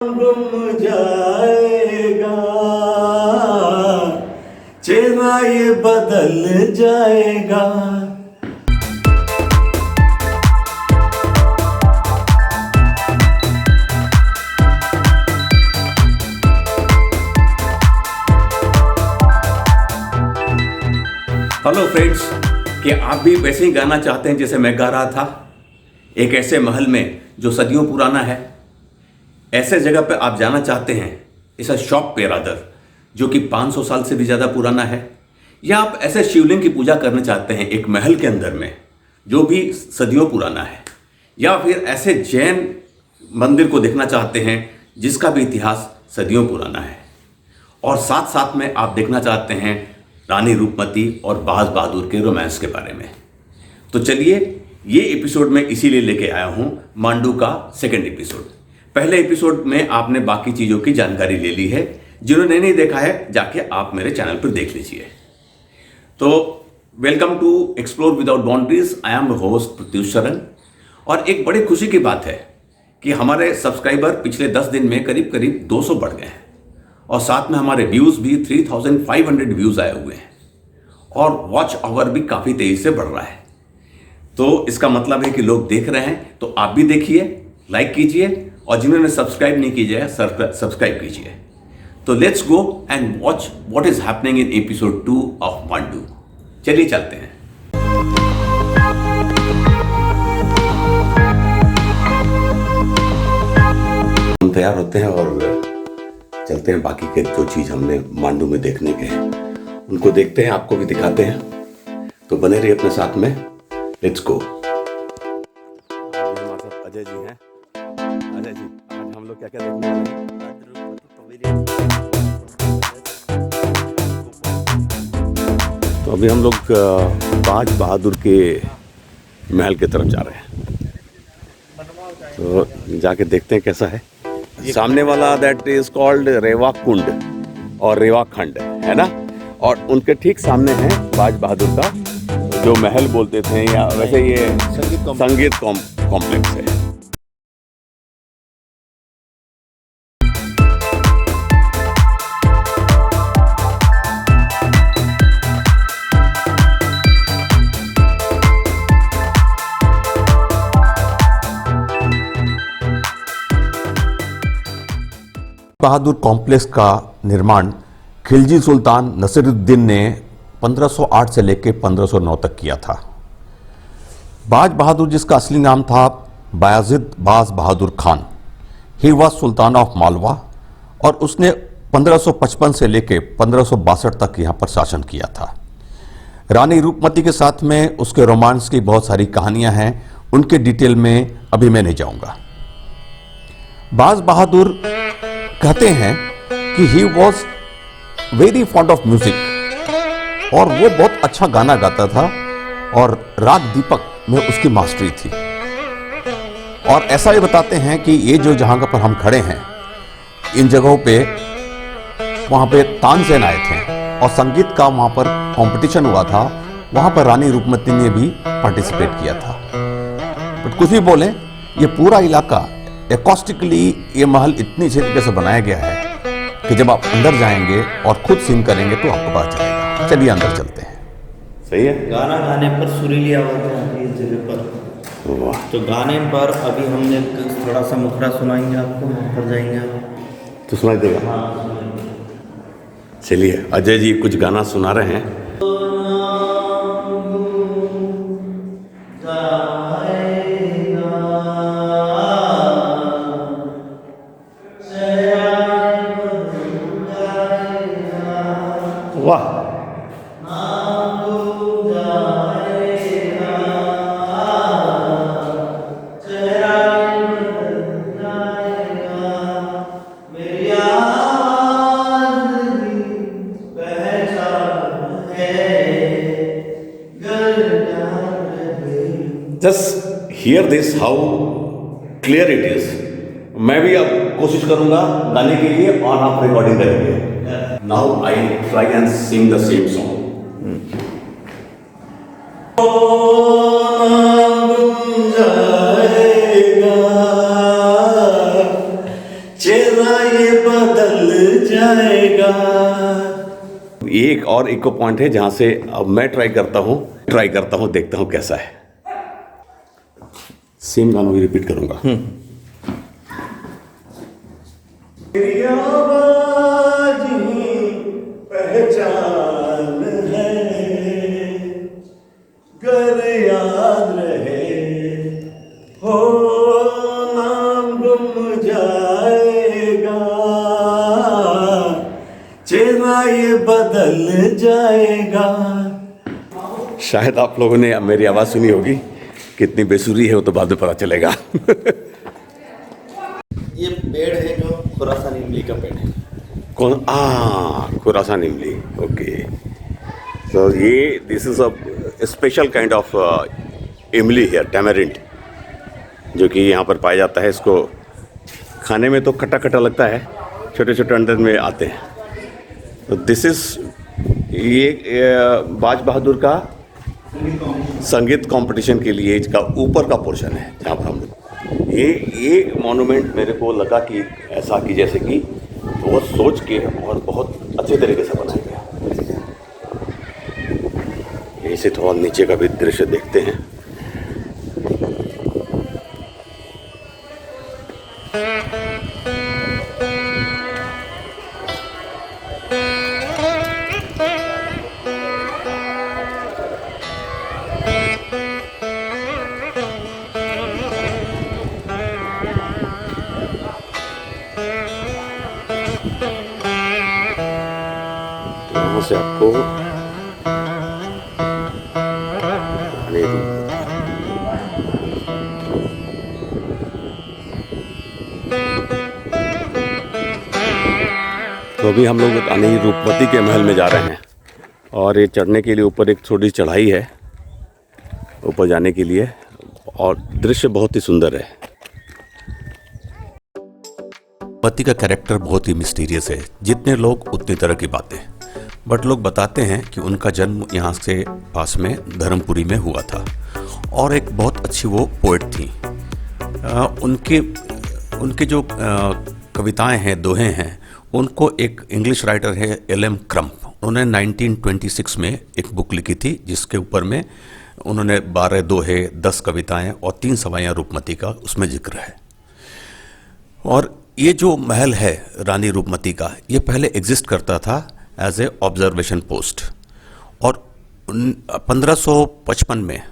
गुम जाएगा, चेहरा ये बदल जाएगा। हेलो फ्रेंड्स, कि आप भी वैसे ही गाना चाहते हैं जैसे मैं गा रहा था, एक ऐसे महल में जो सदियों पुराना है, ऐसे जगह पे आप जाना चाहते हैं, इस शॉप पे रादर, जो कि 500 साल से भी ज़्यादा पुराना है, या आप ऐसे शिवलिंग की पूजा करना चाहते हैं एक महल के अंदर में जो भी सदियों पुराना है, या फिर ऐसे जैन मंदिर को देखना चाहते हैं जिसका भी इतिहास सदियों पुराना है, और साथ साथ में आप देखना चाहते हैं रानी रूपमती और बाज बहादुर के रोमांस के बारे में, तो चलिए ये एपिसोड में इसीलिए लेके आया हूँ, मांडू का सेकंड एपिसोड। पहले एपिसोड में आपने बाकी चीज़ों की जानकारी ले ली है, जिन्होंने नहीं देखा है जाके आप मेरे चैनल पर देख लीजिए। तो welcome to explore without boundaries, I am host Pratyush Sharan. और एक बड़ी खुशी की बात है कि हमारे सब्सक्राइबर पिछले 10 दिन में करीब करीब 200 बढ़ गए हैं, और साथ में हमारे व्यूज़ भी 3500 व्यूज़ आए हुए हैं, और वॉच आवर भी काफ़ी तेज़ी से बढ़ रहा है। तो इसका मतलब है कि लोग देख रहे हैं, तो आप भी देखिए, लाइक कीजिए, और जिन्होंने सब्सक्राइब नहीं कीजिए सब्सक्राइब कीजिए। तो let's go and watch what is happening in episode 2 of Mandu. चलिए चलते हैं। हम तैयार होते हैं और चलते हैं, बाकी के जो चीज़ हमने मांडू में देखने के हैं उनको देखते हैं, आपको भी दिखाते हैं, तो बने रहिए अपने साथ में। Let's go. हमारे साथ अजय जी हैं। अजय जी, आज हम लोग क्या क्या देखने वाले हैं? तो अभी हम लोग बाज बहादुर के महल की तरफ जा रहे हैं, तो जाके देखते हैं कैसा है। सामने वाला दैट इज कॉल्ड रेवा कुंड और रेवा खंड, है ना, और उनके ठीक सामने है बाज बहादुर का जो महल बोलते थे, या वैसे ये संगीत कॉम्प्लेक्स है। बहादुर कॉम्प्लेक्स का निर्माण खिलजी सुल्तान नसीरुद्दीन ने 1508 से लेकर 1509 तक किया था। बाज बहादुर, जिसका असली नाम था Bayazid Baz Bahadur Khan, he was sultan of Malwa, और उसने 1555 से लेकर 1562 तक यहाँ पर शासन किया था। रानी रूपमती के साथ में उसके रोमांस की बहुत सारी कहानियाँ हैं, उनके डिटेल में अभी मैं नहीं जाऊँगा। बाज बहादुर कहते हैं कि he was very fond of music, और वो बहुत अच्छा गाना गाता था, और राग दीपक में उसकी मास्टरी थी। और ऐसा भी बताते हैं कि ये जो जहां पर हम खड़े हैं, इन जगहों पे वहां पे तानसेन आए थे, और संगीत का वहां पर कंपटीशन हुआ था, वहां पर रानी रूपमती ने भी पार्टिसिपेट किया था। बट कुछ भी बोले, ये पूरा इलाका एकॉस्टिकली, ये महल इतनी अच्छी तरीके से बनाया गया है कि जब आप अंदर जाएंगे और खुद सिंग करेंगे तो आपको पता चलेगा। चलिए अंदर चलते हैं। सही है। गाना गाने पर सुरीली आवाज़ आती है इस जगह पर। वाह। तो गाने पर अभी हमने थोड़ा सा मुखड़ा सुनाएंगे आपको, वहाँ पर जाएंगे आप तो सुनाई देगा। हाँ, चलिए अजय जी कुछ गाना सुना रहे हैं। वाह। Just here this how clear it is. मैं भी अब कोशिश करूंगा गाने के लिए, और आप रिकॉर्डिंग करेंगे। Now I try and sing the same song. गुम जाएगा, चेहरा चेहरा ये बदल जाएगा। एक और इको पॉइंट है जहां से अब मैं ट्राई करता हूं, देखता हूं कैसा है। सेम गाना भी रिपीट करूंगा। तेरी आवाज ही पहचान है, गर याद रहे हो नाम गुम जाएगा, चेहरा ये बदल जाएगा। शायद आप लोगों ने मेरी आवाज सुनी होगी, कितनी बेसुरी है वो तो बाद में पता चलेगा। ये पेड़ है जो खुरासान इमली का पेड़ है। कौन? खुरासान इमली। ओके, सो ये this is a special kind of इमली हियर, टैमरिंड, जो कि यहाँ पर पाया जाता है। इसको खाने में तो खट्टा खट्टा लगता है, छोटे छोटे अंडर में आते हैं। तो दिस इज ये बाज बहादुर का संगीत कंपटीशन के लिए इसका ऊपर का पोर्शन है, जहाँ पर हम लोग ये मॉन्यूमेंट मेरे को लगा कि ऐसा कि जैसे कि बहुत सोच के और बहुत अच्छे तरीके से बनाया गया। इसे थोड़ा नीचे का भी दृश्य देखते हैं। यहाँ से आपको तो अभी हम लोग रानी रूपमती के महल में जा रहे हैं, और ये चढ़ने के लिए ऊपर एक छोटी चढ़ाई है ऊपर जाने के लिए, और दृश्य बहुत ही सुंदर है। पति का कैरेक्टर बहुत ही मिस्टीरियस है, जितने लोग उतनी तरह की बातें। बट लोग बताते हैं कि उनका जन्म यहाँ से पास में धर्मपुरी में हुआ था, और एक बहुत अच्छी वो पोएट थी। उनके जो कविताएं हैं, दोहे हैं, उनको एक इंग्लिश राइटर है एल.एम. क्रम्प, उन्होंने 1926 में एक बुक लिखी थी, जिसके ऊपर में उन्होंने 12 दोहे, 10 कविताएं और 3 सवाइयाँ रूपमती का उसमें जिक्र है। और ये जो महल है रानी रूपमती का, ये पहले एग्जिस्ट करता था एज ए ऑब्जर्वेशन पोस्ट, और 1555 में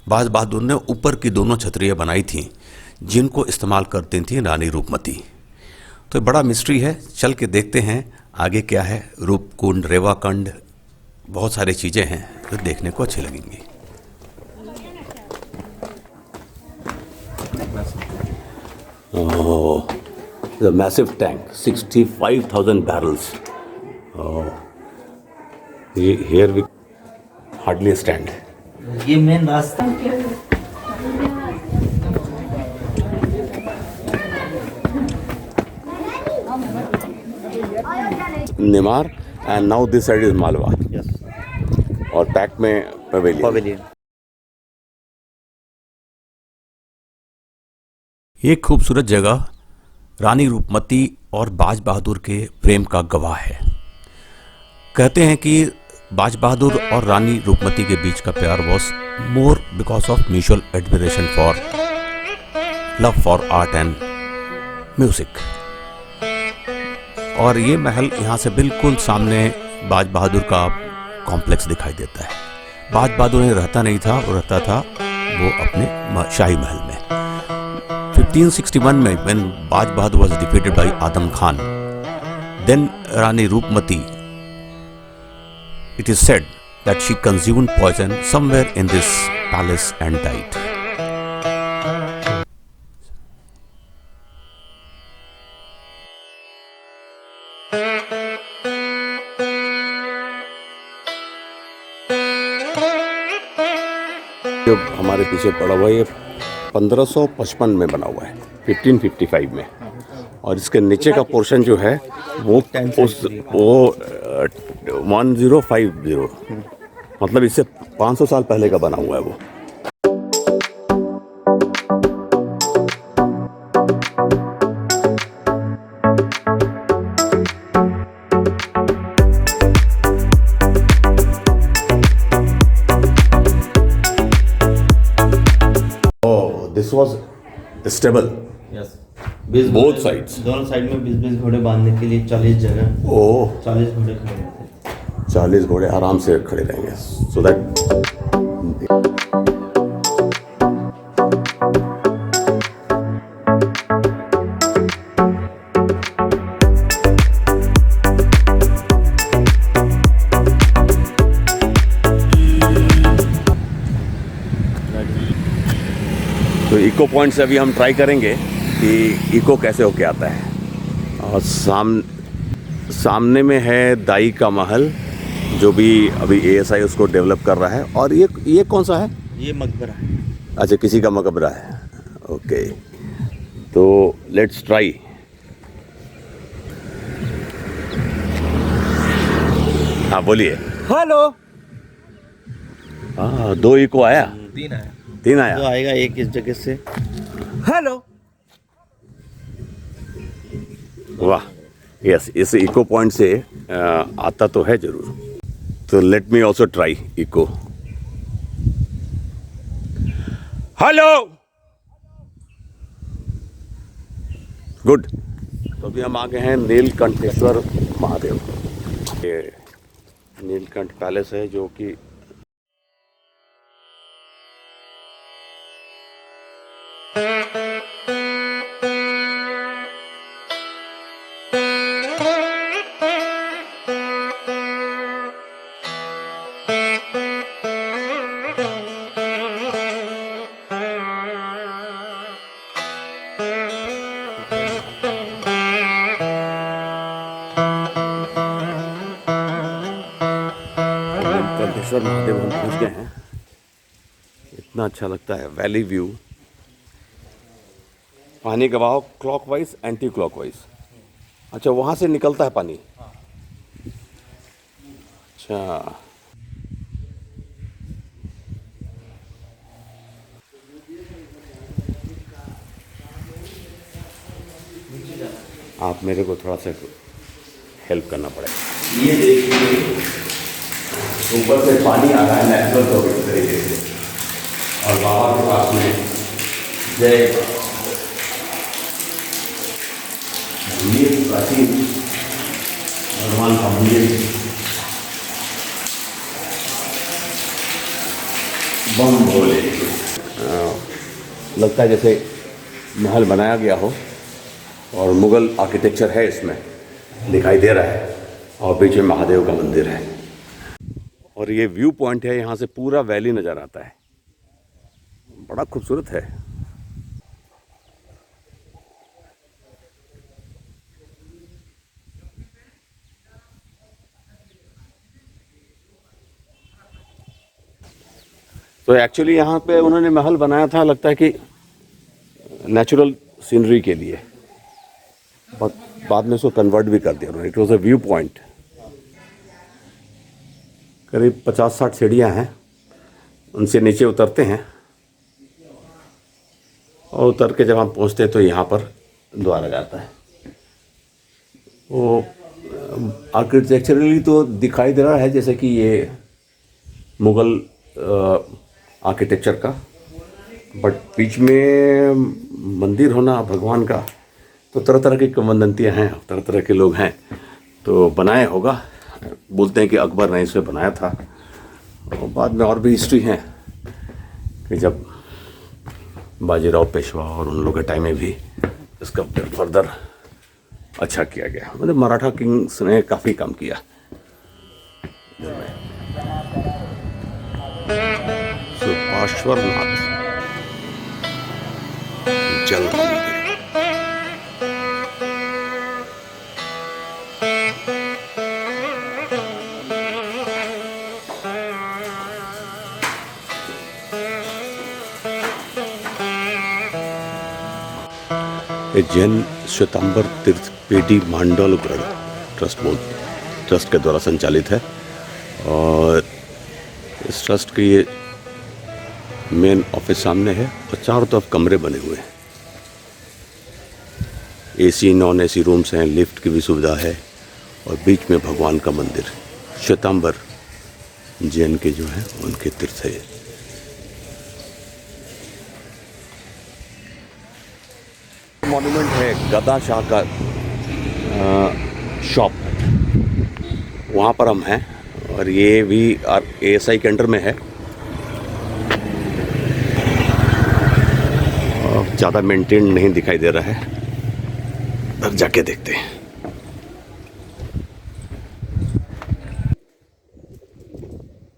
बाज बहादुर ने ऊपर की दोनों छतरियाँ बनाई थीं, जिनको इस्तेमाल करती थी रानी रूपमती। तो बड़ा मिस्ट्री है, चल के देखते हैं आगे क्या है। रूपकुंड, रेवाकुंड, बहुत सारी चीज़ें हैं जो देखने को अच्छी लगेंगी। Oh, the massive tank, 65,000 barrels. Here we hardly stand. ये मेन रास्ता Nimar, and now this side is Malwa, और पैक में पवेलियन। ये खूबसूरत जगह रानी रूपमती और बाज बहादुर के प्रेम का गवाह है। कहते हैं कि बाज बहादुर और रानी रूपमती के बीच का प्यार was more because of mutual admiration for love for art and music. और ये महल यहाँ से बिल्कुल सामने बाज बहादुर का कॉम्प्लेक्स दिखाई देता है। बाज बहादुर ने रहता नहीं था, वो रहता था वो अपने शाही महल में। 1561 में when बाज बहादुर was defeated by Adam Khan, then Rani Roopmati, it is said that she consumed poison somewhere in this palace and died. जो हमारे पीछे पड़ा हुआ है, ये 1555 में बना हुआ है, 1555 में, और इसके नीचे का पोर्शन जो है वो 1050, मतलब इससे 500 साल पहले का बना हुआ है वो। This was stable yes Both sides. दोनों साइड में 20-20 घोड़े बांधने के लिए 40 जगह, ओह 40 घोड़े खड़े रहते। 40 घोड़े आराम से खड़े रहेंगे सो दैट तो इको पॉइंट से अभी हम ट्राई करेंगे कि इको कैसे होके आता है। और सामने में है दाई का महल, जो भी अभी एएसआई उसको डेवलप कर रहा है। और ये कौन सा है? ये मकबरा है। अच्छा, किसी का मकबरा है। ओके, तो लेट्स ट्राई। हाँ बोलिए। हेलो। हाँ, 2 इको आया, 3 आया। 3 आया। तो आएगा एक इस जगह से। हेलो। वाह, यस, इस इको पॉइंट से आता तो है जरूर। तो let me also try echo. Hello, good. तो अभी हम आ गए हैं नीलकंठेश्वर महादेव। ये नीलकंठ पैलेस है, जो कि नीलकंठेश्वर महादेव हम पहुंच गए हैं। इतना अच्छा लगता है, वैली व्यू, पानी का बहाव क्लॉकवाइज एंटी क्लॉकवाइज। अच्छा, वहाँ से निकलता है पानी। अच्छा, आप मेरे को थोड़ा सा हेल्प करना पड़ेगा। ये देखिए, ऊपर से पानी आ रहा है नेचुरल तरीके से, और बाबा के पास में जय ये प्राचीन भगवान का मंदिर, बम भोले। लगता है जैसे महल बनाया गया हो, और मुगल आर्किटेक्चर है इसमें, दिखाई दे रहा है। और बीच में महादेव का मंदिर है, और ये व्यू पॉइंट है, यहाँ से पूरा वैली नज़र आता है। बड़ा खूबसूरत है। तो एक्चुअली यहाँ पे उन्होंने महल बनाया था, लगता है कि नेचुरल सीनरी के लिए, बट बाद में उसको कन्वर्ट भी कर दिया उन्होंने। It was a view point. करीब 50-60 सीढ़ियाँ हैं, उनसे नीचे उतरते हैं, और उतर के जब हम पहुँचते हैं तो यहाँ पर द्वार आ जाता है। वो आर्किटेक्चरली तो दिखाई दे रहा है जैसे कि ये मुग़ल आर्किटेक्चर का, बट बीच में मंदिर होना भगवान का, तो तरह तरह की किंवदंतियाँ हैं, तरह तरह के लोग हैं, तो बनाया होगा। बोलते हैं कि अकबर ने इसे बनाया था, और बाद में और भी हिस्ट्री है कि जब बाजीराव पेशवा और उन लोगों के टाइम में भी इसका फर्दर अच्छा किया गया। मतलब मराठा किंग्स ने काफ़ी काम किया। पार्श्वनाथ जल मंदिर। ये जैन श्वेतांबर तीर्थ पेडी मांडोलगढ़ ट्रस्ट के द्वारा संचालित है, और इस ट्रस्ट के ये मेन ऑफिस सामने है, और चारों तरफ कमरे बने हुए हैं। एसी नॉन एसी रूम्स हैं, लिफ्ट की भी सुविधा है, और बीच में भगवान का मंदिर। श्वेतांबर जैन के जो है उनके तीर्थ है। मॉन्यूमेंट है गदा शाह का शॉप, वहाँ पर हम हैं और ये भी ASI के अंडर में है। ज़्यादा मेंटेन नहीं दिखाई दे रहा है, अंदर जाके देखते हैं।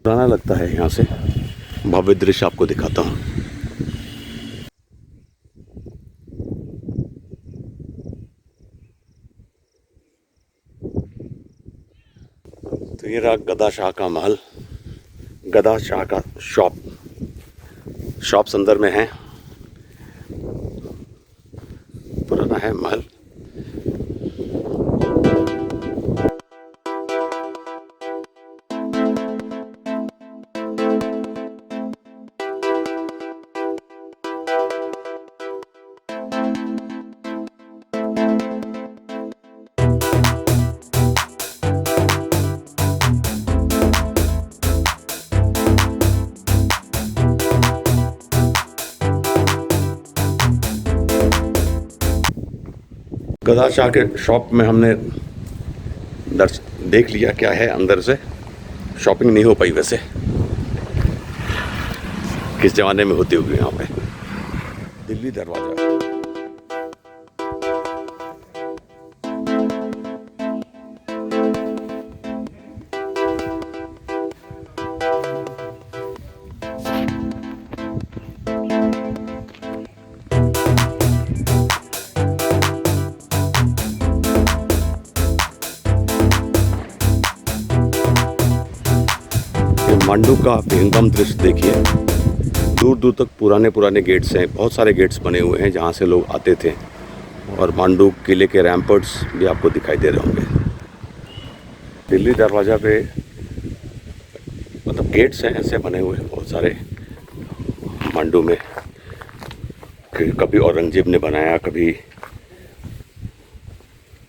पुराना लगता है, यहाँ से भव्य दृश्य आपको दिखाता हूँ। तो ये रहा गदा शाह का महल, गदा शाह का शॉप्स अंदर में है, पुराना है महल। गदा शाह के शॉप में हमने देख लिया क्या है अंदर से। शॉपिंग नहीं हो पाई वैसे, किस जमाने में होती होगी यहाँ पे। दिल्ली दरवाजा, मांडू का विहंगम दृश्य देखिए। दूर दूर तक पुराने गेट्स हैं, बहुत सारे गेट्स बने हुए हैं जहाँ से लोग आते थे। और मांडू किले के रैम्पर्ट्स भी आपको दिखाई दे रहे होंगे। दिल्ली दरवाज़ा पे मतलब गेट्स हैं ऐसे बने हुए हैं बहुत सारे मांडू में। कभी औरंगजेब ने बनाया, कभी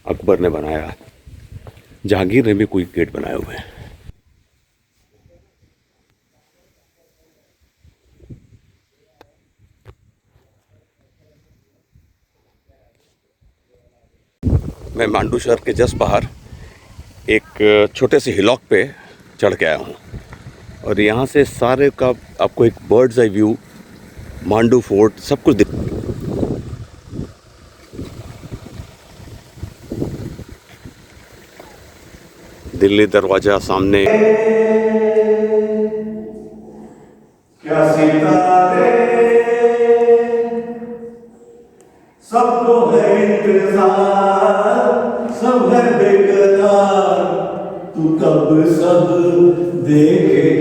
अकबर ने बनाया, जहांगीर ने भी कोई गेट बनाए हुए हैं। मैं मांडू शहर के जस्ट बाहर एक छोटे से हिलॉक पे चढ़ के आया हूँ और यहाँ से सारे का आपको एक birds eye view, Mandu fort सब कुछ दिख। दिल्ली दरवाजा सामने। क्या सितारे सबको है इंतजार, सब है बेकरार, तू कब सब देखे